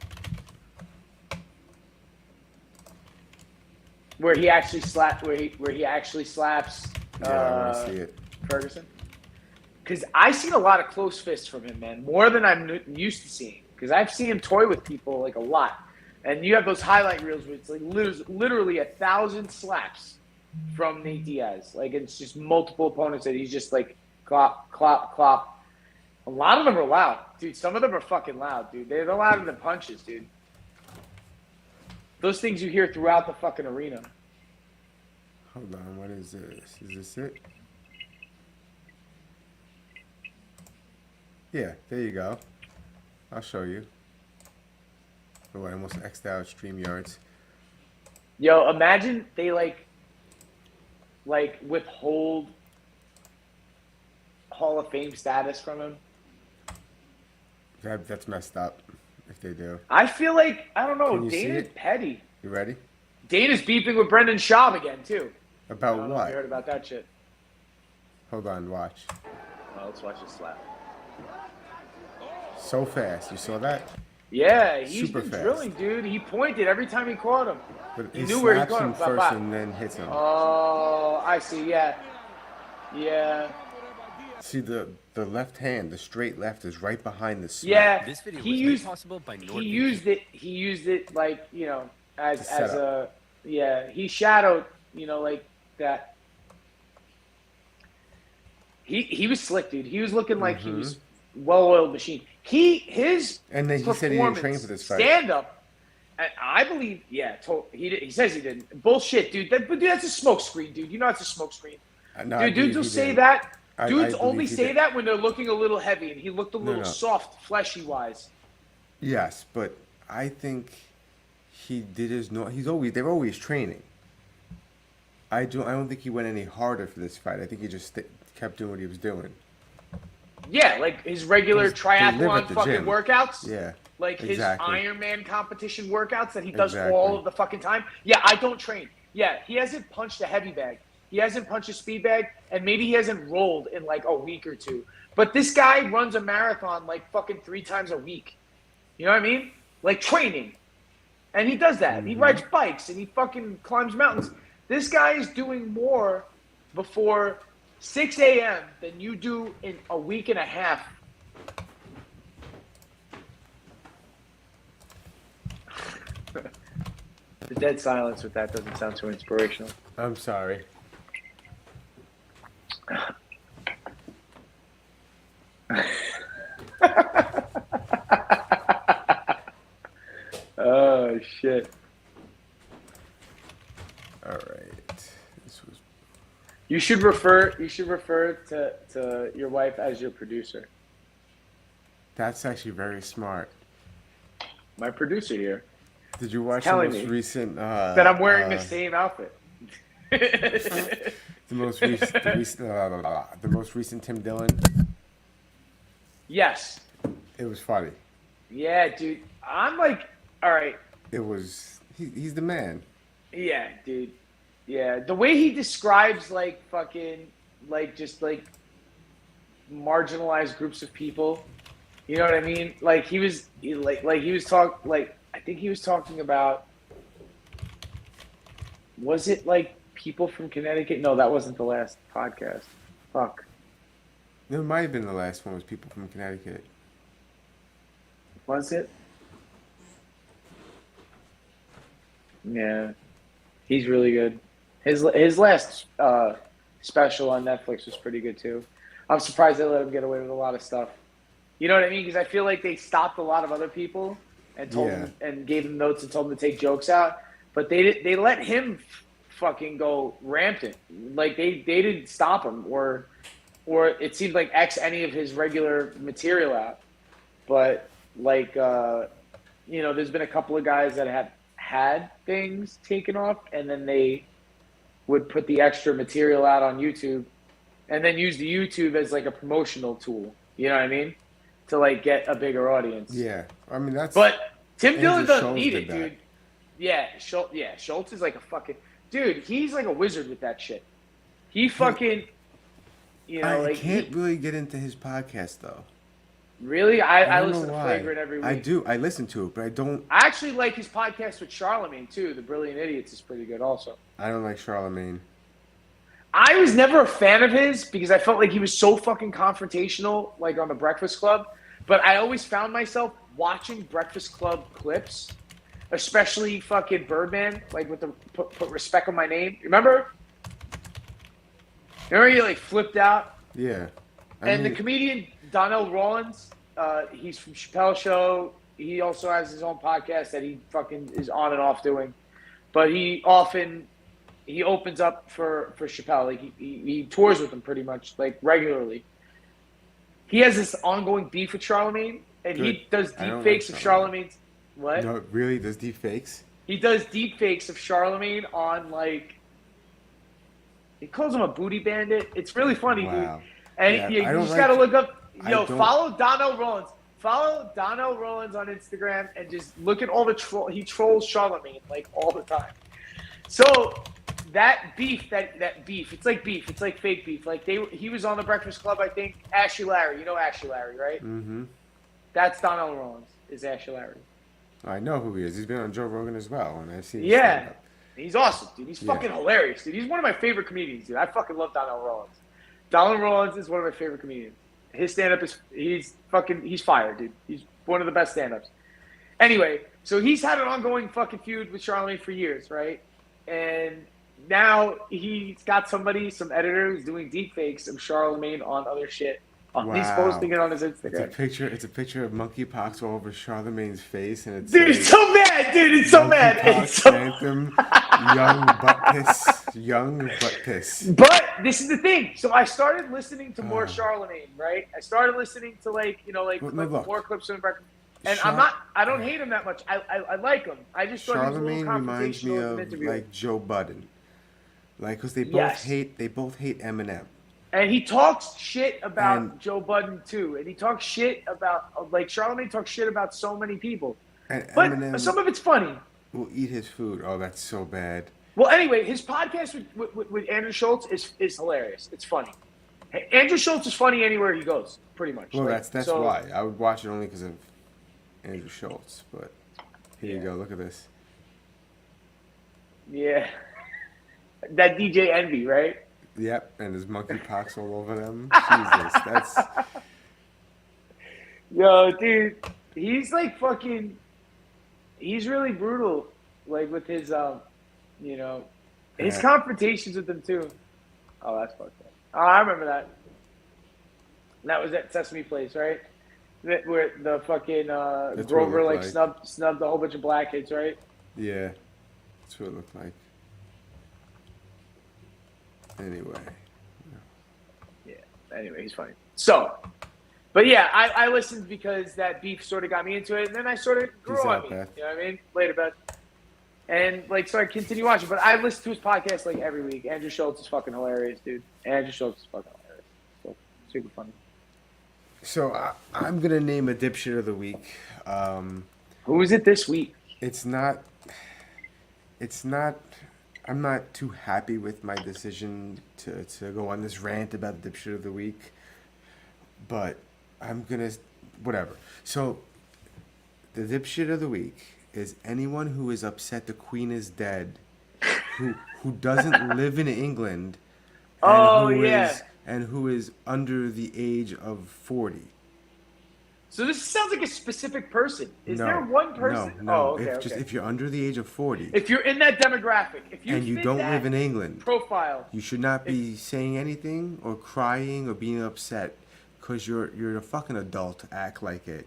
Where he actually slaps. Where he actually slaps. Yeah, I want to see it. Ferguson. Because I've seen a lot of close fists from him, man. More than I'm used to seeing. Because I've seen him toy with people like a lot. And you have those highlight reels where it's like literally 1,000 slaps from Nate Diaz. Like, it's just multiple opponents that he's just like clop, clop, clop. A lot of them are loud. Dude, some of them are fucking loud, dude. They're louder than punches, dude. Those things you hear throughout the fucking arena. Hold on, what is this? Is this it? Yeah, there you go. I'll show you. Oh, I almost X'd out StreamYards. Yo, imagine they like withhold Hall of Fame status from him. That's messed up if they do. I feel like, I don't know, Can you see Dana's it? petty. You ready? Dana's beefing with Brendan Schaub again, too. I About don't know if you heard what? about that shit. Hold on, watch. Well, let's watch this slap. So fast. You saw that? Yeah, he's Super been fast. drilling, dude. He pointed every time he caught him. But He he knew where he slaps caught him him. first Bop, bop. and then hits him. Oh, I see. Yeah. Yeah. See the left hand, the straight left is right behind the smack. Yeah. This video He was used, made possible by he used it like, you know, as a, setup. yeah, he shadowed, you know, like that. He was slick, dude. He was looking like he was well-oiled machine. And then he said he didn't train for this fight. Stand up. I believe, yeah, he says he didn't. Bullshit, dude. Dude, that's a smoke screen, dude. You know it's a smoke screen. No, I Dude, dudes believe will he say did. that. I Dudes believe only he say did. that when they're looking a little heavy, and he looked a little no. soft, fleshy-wise. Yes, but I think he did his no. They're always training. I don't think he went any harder for this fight. I think he just kept doing what he was doing. Yeah, like his regular They live at triathlon the fucking gym. workouts. Yeah. Like his exactly. Ironman competition workouts that he does Exactly. all of the fucking time. Yeah, I don't train. Yeah, he hasn't punched a heavy bag. He hasn't punched a speed bag, and maybe he hasn't rolled in like a week or two. But this guy runs a marathon like fucking 3 times a week. You know what I mean? Like training. And he does that. He rides bikes and he fucking climbs mountains. This guy is doing more before 6 a.m. than you do in a week and a half. The dead silence with that doesn't sound too inspirational. I'm sorry. shit. All right. This was. You should refer to your wife as your producer. That's actually very smart. My producer here. Did you watch the Telling most me recent? that I'm wearing the same outfit. The most recent, the most recent Tim Dillon. Yes. It was funny. Yeah, dude. I'm like, all right. It was. He's the man. Yeah, dude. Yeah, the way he describes like fucking like just like marginalized groups of people. You know what I mean? Like he was I think he was talking about. Was it like people from Connecticut? No, that wasn't the last podcast. Fuck. It might have been the last one. Was people from Connecticut? Was it? Yeah, he's really good. His last special on Netflix was pretty good too. I'm surprised they let him get away with a lot of stuff. You know what I mean? Because I feel like they stopped a lot of other people and told them and gave them notes and told them to take jokes out, but they let him fucking go rampant. Like they didn't stop him or it seemed like X any of his regular material out. But like there's been a couple of guys that have had things taken off and then they would put the extra material out on YouTube and then use the YouTube as like a promotional tool. You know what I mean? To like get a bigger audience. Yeah, I mean that's. But Tim Andrew Dillon doesn't Schultz need did it, that. dude. Yeah, Schultz is like a fucking dude. He's like a wizard with that shit. He fucking, I can't really get into his podcast though. Really, I don't listen know to why. Flagrant every week. I do. I listen to it, but I don't. I actually like his podcast with Charlemagne too. The Brilliant Idiots is pretty good also. I don't like Charlemagne. I was never a fan of his because I felt like he was so fucking confrontational, like on the Breakfast Club. But I always found myself watching Breakfast Club clips, especially fucking Birdman, like with the put respect on my name. Remember he like flipped out? Yeah. The comedian Donnell Rawlins, he's from Chappelle Show. He also has his own podcast that he fucking is on and off doing. But he opens up for Chappelle. Like he tours with him pretty much, like regularly. He has this ongoing beef with Charlemagne, and he does deep fakes of Charlemagne's. What? No, really? Does deep fakes? He does deep fakes of Charlemagne on like. He calls him a booty bandit. It's really funny, Wow. dude. And you just gotta look up. Follow Donnell Rollins. Follow Donnell Rollins on Instagram and just look at all the he trolls Charlemagne like all the time. So that beef, it's like beef. It's like fake beef. Like he was on the Breakfast Club, I think. Ashley Larry, you know Ashley Larry, right? Mm-hmm. That's Donnell Rollins. Is Ashley Larry? I know who he is. He's been on Joe Rogan as well, and I've seen. Yeah, he's awesome, dude. He's fucking hilarious, dude. He's one of my favorite comedians, dude. I fucking love Donnell Rollins. Donnell Rollins is one of my favorite comedians. His stand-up he's fire, dude. He's one of the best stand-ups. Anyway, so he's had an ongoing fucking feud with Charlemagne for years, right? And now he's got some editor who's doing deep fakes of Charlemagne on other shit. Wow. He's posting it on his Instagram. It's a picture of monkeypox all over Charlemagne's face, and it's dude, it's so mad, dude. It's so mad. It's so anthem, young butt piss. But this is the thing. So I started listening to more Charlemagne, right? I started listening to more clips from Breakfast. And I don't hate him that much. I like him. I just thought Charlemagne he was a little reminds me confrontational of in like Joe Budden, like because they both hate Eminem. And he talks shit about Joe Budden too, and he talks shit about like Charlemagne talks shit about so many people. And but Eminem some of it's funny. Will eat his food. Oh, that's so bad. Well, anyway, his podcast with Andrew Schultz is hilarious. It's funny. Andrew Schultz is funny anywhere he goes, pretty much. Well, that's why I would watch it only because of Andrew Schultz. But here you go. Look at this. Yeah, that DJ Envy, right? Yep, and there's monkeypox all over them. Jesus, that's. Yo, dude, he's like fucking. He's really brutal, like with his, his confrontations with them too. Oh, that's fucked up. Oh, I remember that. That was at Sesame Place, right? Where the fucking Grover like snubbed a whole bunch of black kids, right? Yeah, that's what it looked like. Anyway. Yeah. Anyway, he's funny. So, but yeah, I listened because that beef sort of got me into it, and then I sort of grew Peace on out, me. Beth. You know what I mean? Later, Beth. And like, so I continue watching, but I listen to his podcast like every week. Andrew Schultz is fucking hilarious, dude. Andrew Schultz is fucking hilarious. So super funny. So I'm gonna name a dipshit of the week. Who is it this week? It's not. I'm not too happy with my decision to go on this rant about the dipshit of the week, but I'm gonna whatever. So the dipshit of the week is anyone who is upset the Queen is dead, who doesn't live in England, and Oh, yeah. who is under the age of 40. So this sounds like a specific person. Is No, there one person? No. Oh, okay, If you're under the age of 40 If you're in that demographic, if you and you fit don't that live in England, profile, you should not be saying anything or crying or being upset because you're a fucking adult. Act like it.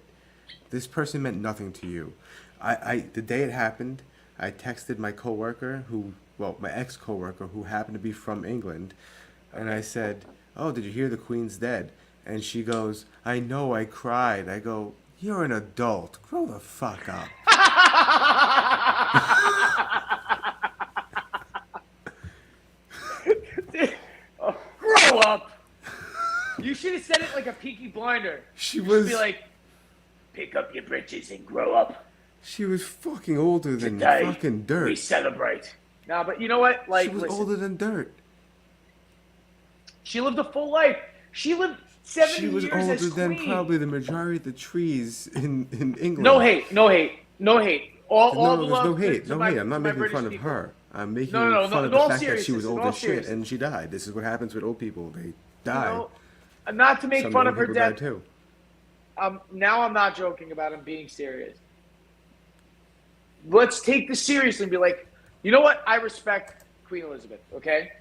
This person meant nothing to you. The day it happened, I texted my coworker my ex-coworker who happened to be from England, and I said, "Oh, did you hear the Queen's dead?" And she goes, "I know, I cried." I go, "You're an adult. Grow the fuck up." grow up. You should have said it like a Peaky Blinder. She You should was be like, pick up your britches and grow up. she was fucking older than Today, fucking we dirt. celebrate. Nah, but you know what? Like, She was listen, older than dirt. she lived a full life. She lived 70 She was years older as than queen. probably the majority of the trees in England. No hate. All No, the there's love no hate. to No my- hate. I'm to not my making British fun of people. her. I'm making No, fun in of the all fact that she was seriousness, in old all as shit seriousness. and she died. This is what happens with old people. They die. You know, not to make Some fun young of her people die death. too. Now I'm not joking about him being serious. Let's take this seriously and be like, you know what? I respect Queen Elizabeth, okay?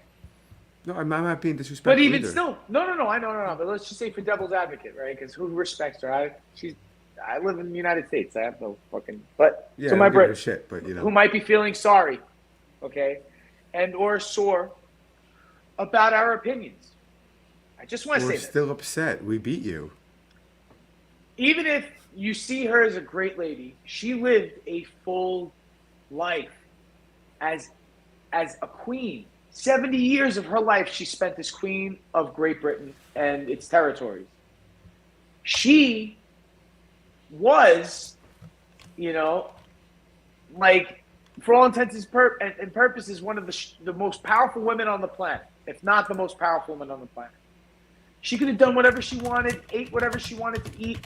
No, I'm not being disrespectful But even either. still, no. I know. But let's just say for devil's advocate, right? Because who respects her? I live in the United States. I have no fucking. But Yeah, to I my don't give a Brit, shit, but you know. who might be feeling sorry, okay, and or sore about our opinions. I just want to say We're this. still upset. We beat you. Even if you see her as a great lady, she lived a full life as a queen. 70 years of her life she spent as queen of Great Britain and its territories. She was, like, for all intents and purposes, one of the most powerful women on the planet, if not the most powerful woman on the planet. She could have done whatever she wanted, ate whatever she wanted to eat,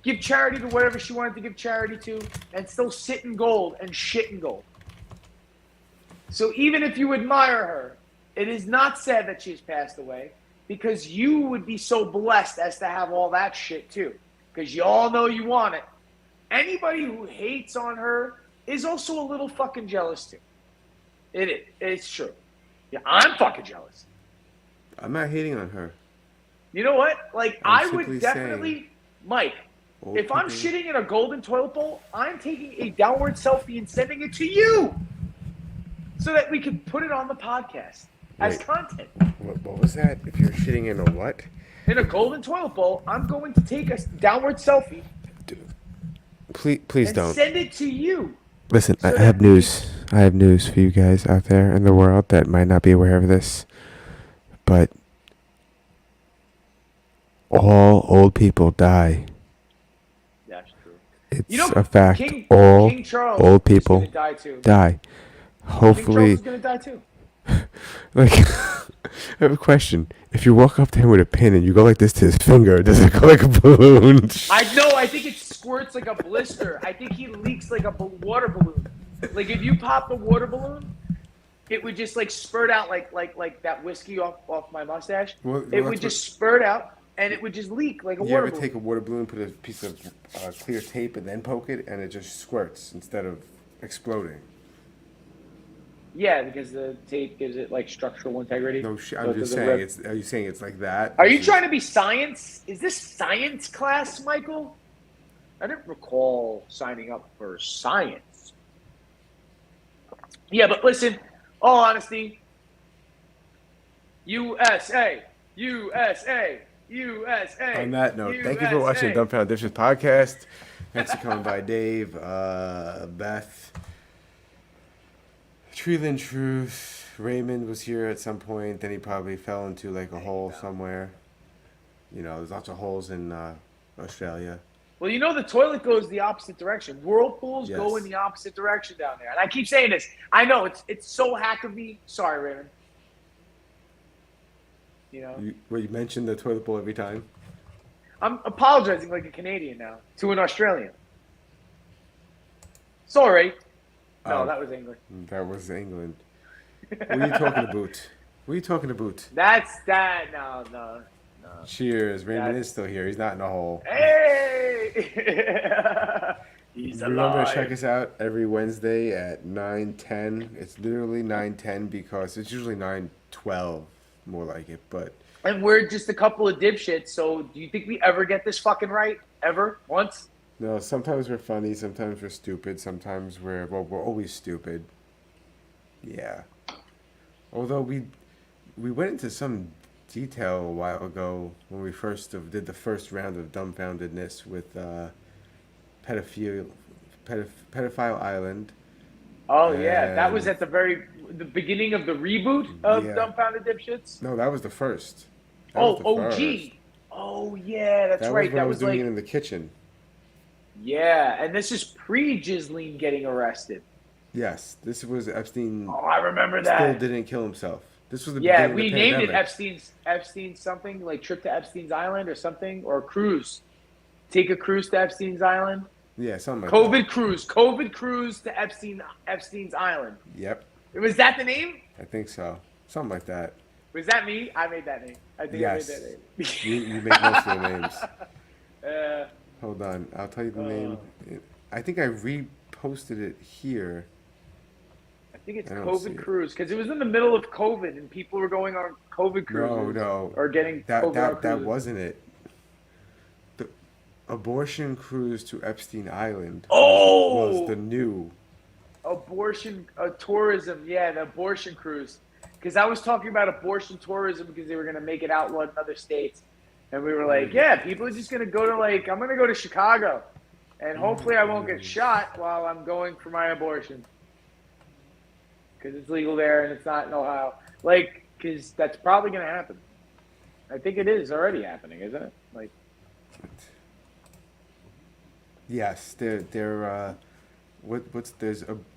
give charity to whatever she wanted to give charity to, and still sit in gold and shit in gold. So even if you admire her, it is not sad that she has passed away, because you would be so blessed as to have all that shit too, because you all know you want it. Anybody who hates on her is also a little fucking jealous too. It's true. Yeah, I'm fucking jealous. I'm not hating on her. You know what? Like, I'm I would simply definitely, Mike, Old if I'm people- shitting in a golden toilet bowl, I'm taking a downward selfie and sending it to you so that we can put it on the podcast as Wait. content. What was that? If you're shitting in a what? In a golden toilet bowl, I'm going to take a downward selfie Please and don't. send it to you. Listen, so I that have we- news. I have news for you guys out there in the world that might not be aware of this. But all old people die. That's true. It's You know, a fact. King All Charles old is people gonna die too. die. King Charles Hopefully, is going to die too. like, I have a question. If you walk up to him with a pin and you go like this to his finger, does it go like a balloon? I think it squirts like a blister. I think he leaks like a water balloon. Like, if you pop the water balloon, it would just like spurt out like that whiskey off my mustache. Well, It that's would just spurt out and it would just leak like a You water ever balloon. take a water balloon, put a piece of clear tape, and then poke it, and it just squirts instead of exploding? Yeah, because the tape gives it like structural integrity. No shit. So I'm it just doesn't saying. rip. Are you saying it's like that? Are you trying to be science? Is this science class, Michael? I didn't recall signing up for science. Yeah, but listen, all honesty, USA, USA, USA. On that note, thank you for watching the Dumbfounded Dipshits podcast. Thanks for coming by, Dave, Beth, Treeland Truth. Raymond was here at some point. Then he probably fell into like a hole somewhere. You know, there's lots of holes in Australia. Well, you know the toilet goes the opposite direction. Whirlpools go in the opposite direction down there. And I keep saying this. I know it's so hack of me. Sorry, Raymond. You know. You mentioned the toilet bowl every time. I'm apologizing like a Canadian now to an Australian. Sorry. No, that was England. That was England. What are you talking about? What are you talking about? That's that. No. Cheers. Raymond is still here. He's not in a hole. Hey! He's alive. Remember to check us out every Wednesday at 9:10. It's literally 9:10 because it's usually 9:12, more like it. But and we're just a couple of dipshits. So do you think we ever get this fucking right? Ever? Once? no, sometimes we're funny, sometimes we're stupid, sometimes we're always stupid. Yeah. Although we went into some detail a while ago when we first did the first round of dumbfoundedness with pedophile Island. Oh yeah, that was at the beginning of the reboot of Dumbfounded Dipshits. No, that was the first. OG. Oh yeah, that's right. That was doing it in the kitchen. Yeah, and this is pre-Ghislaine getting arrested. Yes, this was Epstein. Oh, I remember that. Still didn't kill himself. This was the beginning of the we named it pandemic. Epstein's something, like trip to Epstein's Island or something, or cruise. Take a cruise to Epstein's Island. Yeah, something like COVID cruise to Epstein's Island. Yep. Was that the name? I think so. Something like that. Was that me? I made that name. I think I made that name. You made most of the names. Uh, Hold on. I'll tell you the name. I think I reposted it here. I think it's COVID cruise because it was in the middle of COVID and people were going on COVID cruises. No. Or getting that wasn't it. The abortion cruise to Epstein Island was the new abortion tourism. Yeah, the abortion cruise. Because I was talking about abortion tourism because they were going to make it outlawed in other states. And we were like, yeah, people are just going to go to I'm going to go to Chicago. And hopefully I won't get shot while I'm going for my abortion. Because it's legal there and it's not in Ohio. Because that's probably going to happen. I think it is already happening, isn't it? Yes, there's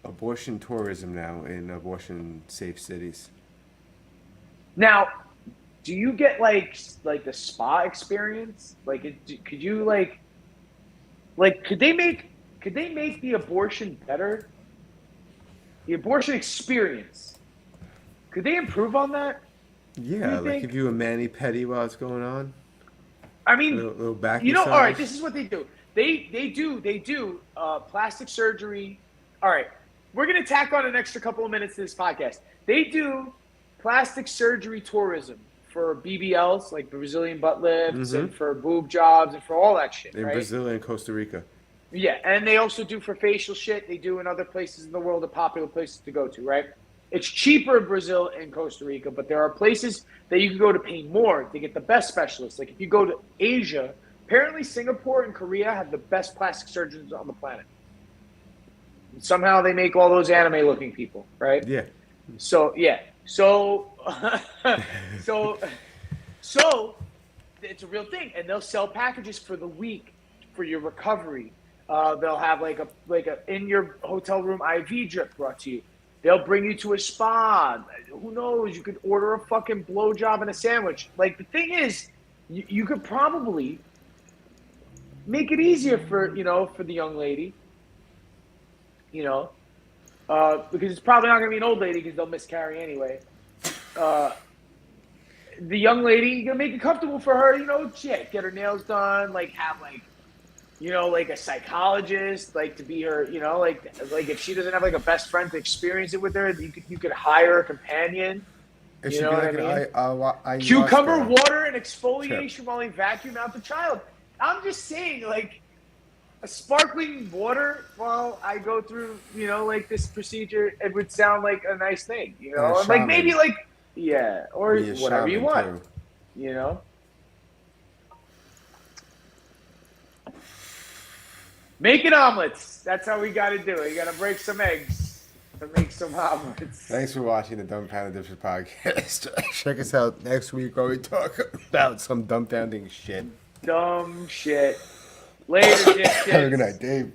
abortion tourism now in abortion safe cities. Now, do you get the spa experience? Could you could they make the abortion better? The abortion experience. Could they improve on that? Yeah, give you a mani-pedi while it's going on. I mean, little back massage. All right, this is what they do. They do plastic surgery. All right, we're gonna tack on an extra couple of minutes to this podcast. They do plastic surgery tourism for BBLs, like Brazilian butt lifts, and for boob jobs, and for all that shit. In Brazil and Costa Rica. Yeah, and they also do for facial shit. They do in other places in the world, the popular places to go to, right? It's cheaper in Brazil and Costa Rica, but there are places that you can go to pay more to get the best specialists. Like if you go to Asia, apparently Singapore and Korea have the best plastic surgeons on the planet. Somehow they make all those anime-looking people, right? Yeah. So it's a real thing, and they'll sell packages for the week for your recovery. They'll have like a in your hotel room IV drip brought to you. They'll bring you to a spa. Who knows? You could order a fucking blowjob and a sandwich. The thing is, you could probably make it easier for the young lady. Because it's probably not going to be an old lady because they'll miscarry anyway. The young lady, you're going to make it comfortable for her, get her nails done, have a psychologist, to be her, if she doesn't have a best friend to experience it with her, you could hire a companion. It should be like an cucumber water and exfoliation while you vacuum out the child. I'm just saying, sparkling water while I go through, like this procedure, it would sound like a nice thing, And a and like maybe shaman. or Be a whatever you shaman, want, too. Making omelets. That's how we got to do it. You got to break some eggs to make some omelets. Thanks for watching the Dumbfounded Dipshits podcast. Check us out next week where we talk about some dumbfounding shit. Dumb shit. Later, dipshits. Have a good night, Dave.